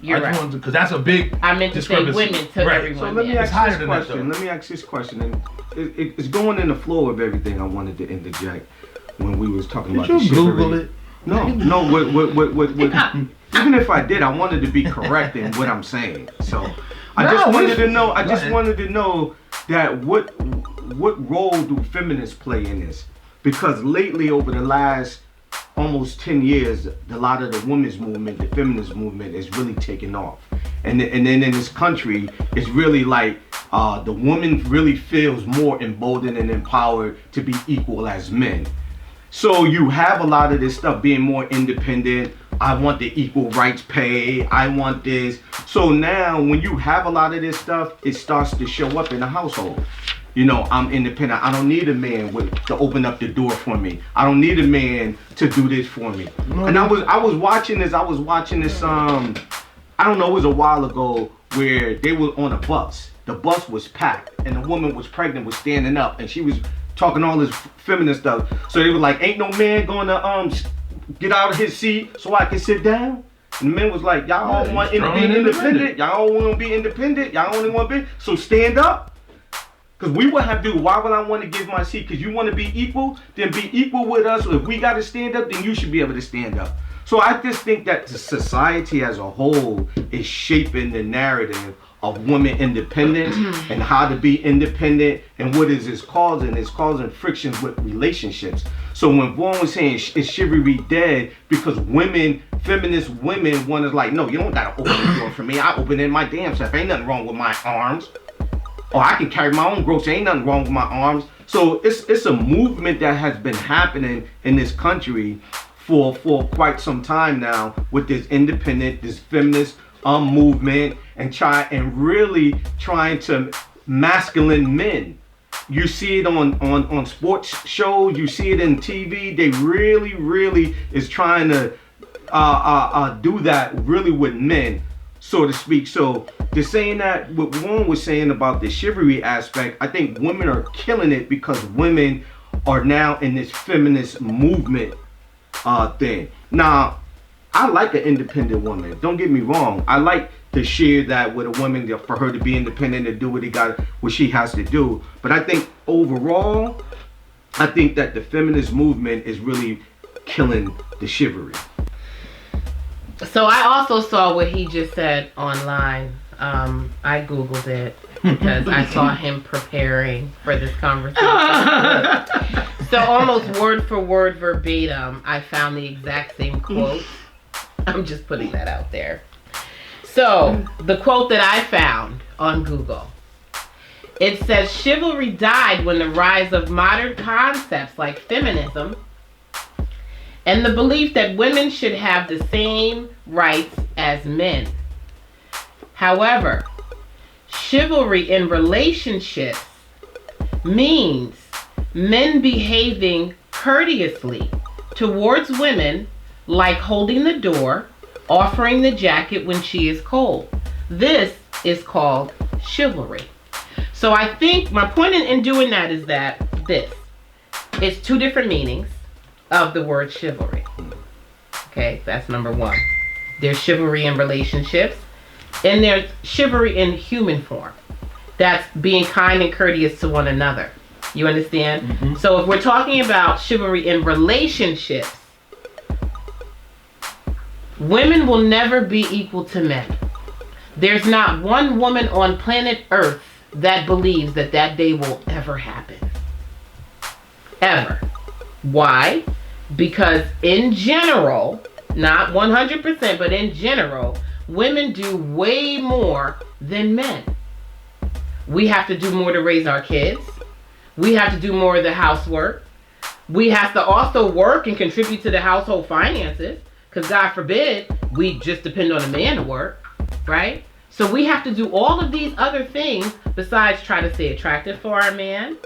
You're I just right. wanted to, because that's a big I meant to say discrepancy. women to Right. everyone. So let me yeah. It's ask higher this than that, question. though. Let me ask this question, and it's going in the flow of everything I wanted to interject when we was talking about Did the you Google chivalry. it? No. Even if I did, I wanted to be correct in what I'm saying. So I just wanted to know. I just wanted to know that what role do feminists play in this? Because lately, over the last almost 10 years, a lot of the women's movement, the feminist movement, is really taking off. And then in this country, it's really like the woman really feels more emboldened and empowered to be equal as men. So you have a lot of this stuff being more independent. I want the equal rights pay. I want this. So now when you have a lot of this stuff, it starts to show up in the household. You know, I'm independent. I don't need a man to open up the door for me. I don't need a man to do this for me. And I was watching this. I don't know, it was a while ago where they were on a bus. The bus was packed and the woman was pregnant, was standing up, and she was talking all this feminist stuff. So they were like, ain't no man going to get out of his seat so I can sit down? And the man was like, y'all all want to be independent. Y'all all want to be independent. Y'all only want to be, so stand up. Because we would have to, why would I want to give my seat? Because you want to be equal? Then be equal with us. If we got to stand up, then you should be able to stand up. So I just think that the society as a whole is shaping the narrative of women independence and how to be independent, and what is this causing? It's causing frictions with relationships. So when Vaughn was saying is chivalry dead because women, feminist women, one is like, no, you don't gotta open the door for me. I open it my damn self. Ain't nothing wrong with my arms. Or I can carry my own groceries. Ain't nothing wrong with my arms. So it's a movement that has been happening in this country for quite some time now, with this independent, this feminist movement, and really trying to masculine men. You see it on sports shows, you see it in TV. They really is trying to do that really with men, so to speak. So they're saying that what Warren was saying about the chivalry aspect, I think women are killing it because women are now in this feminist movement thing. Now, I like an independent woman. Don't get me wrong. I like to share that with a woman, for her to be independent and do what she has to do. But I think overall, I think that the feminist movement is really killing the chivalry. So I also saw what he just said online. I Googled it because I saw him preparing for this conversation. So almost word for word verbatim, I found the exact same quote. I'm just putting that out there. So the quote that I found on Google, it says, chivalry died when the rise of modern concepts like feminism and the belief that women should have the same rights as men. However, chivalry in relationships means men behaving courteously towards women, like holding the door, offering the jacket when she is cold. This is called chivalry. So I think my point in doing that is that it's two different meanings of the word chivalry. Okay, that's number one. There's chivalry in relationships, and there's chivalry in human form. That's being kind and courteous to one another. You understand? Mm-hmm. So if we're talking about chivalry in relationships, women will never be equal to men. There's not one woman on planet Earth that believes that day will ever happen. Ever. Why? Because in general, not 100%, but in general, women do way more than men. We have to do more to raise our kids. We have to do more of the housework. We have to also work and contribute to the household finances. Because God forbid, we just depend on a man to work, right? So we have to do all of these other things besides try to stay attractive for our man,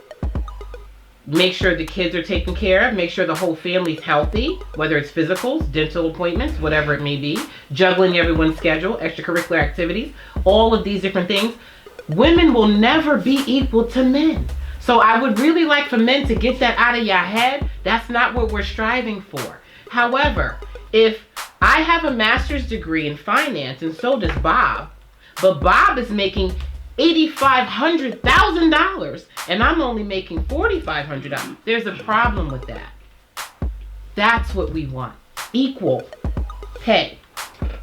make sure the kids are taken care of, make sure the whole family's healthy, whether it's physicals, dental appointments, whatever it may be, juggling everyone's schedule, extracurricular activities, all of these different things. Women will never be equal to men. So I would really like for men to get that out of your head. That's not what we're striving for. However, if I have a master's degree in finance, and so does Bob, but Bob is making $8,500,000 and I'm only making $4,500, there's a problem with that. That's what we want. equal pay,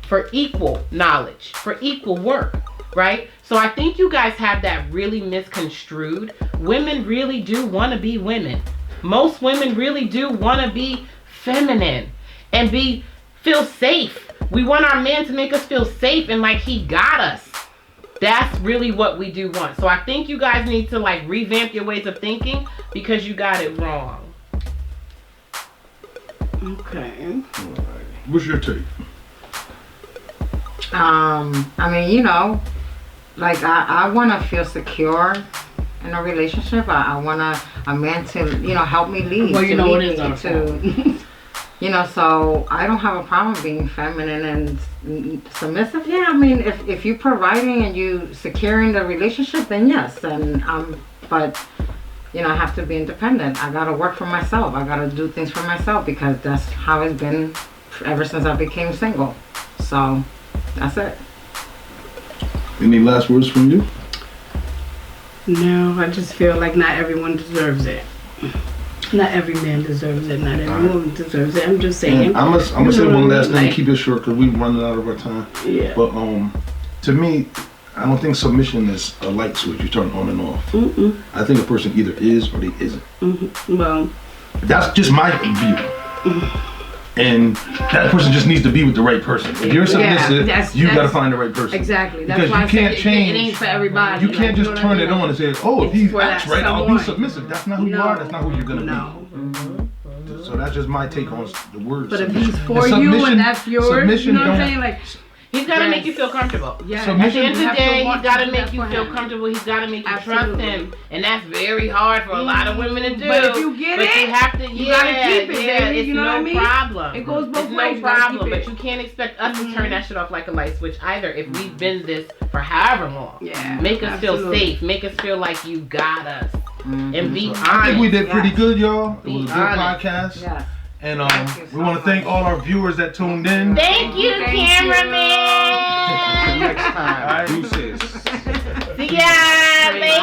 for equal knowledge, for equal work, right? So I think you guys have that really misconstrued. Women really do want to be women. Most women really do want to be feminine and feel safe. We want our man to make us feel safe and like he got us. That's really what we do want. So I think you guys need to like revamp your ways of thinking because you got it wrong. Okay. What's your take? I mean, you know, like I want to feel secure in a relationship. I want a man to, you know, help me lead. Well, you to know lead it is me our to, you know, so I don't have a problem being feminine and submissive. Yeah, I mean, if you're providing and you securing the relationship, then yes. And but you know, I have to be independent. I gotta work for myself. I gotta do things for myself because that's how it's been ever since I became single. So that's it. Any last words from you? No, I just feel like not everyone deserves it. Not every man deserves it. Not every woman deserves it. I'm just saying. And I'm gonna say You know one what I last mean? thing. Like- Keep it short because we're running out of our time. Yeah. But to me, I don't think submission is a light switch you turn on and off. Mm-mm. I think a person either is or they isn't. Mm-hmm. Well, That's just my view. And that person just needs to be with the right person. If you're submissive, you gotta find the right person. exactly. That's Because why you I can't said change. it ain't for everybody. You Like, can't just know what turn I it mean? on and say, "Oh, if It's he for acts that right, I'll be someone. submissive." That's not who you No. are. That's not who you're gonna No. be. So that's just my take on the word. But if submission. he's for And you submission- and that's yours, submission you know what I'm don't- saying? Like, He's got to Yes. make you feel comfortable. yeah. At Submission- the end of You the have to day, he's want got to to do make that you for feel him. comfortable. He's got to make you trust Absolutely. him, and that's very hard for a lot of women to do. But if you get but it, you have to, you gotta keep it, yeah, baby. it's You know no what I mean? problem. It goes both it's ways. no You gotta keep problem, it. but you can't expect us to turn that shit off like a light switch either. If we've been this for however long, Yeah, make us feel absolutely. safe, make us feel like you got us, and be honest. I think we did pretty Yes. good, y'all. It Be was a good honest. podcast. Yes. And Thank you so we want to thank much. all our viewers that tuned in. Thank you, Thank you. cameraman. Next time, Alright. deuces. See ya later.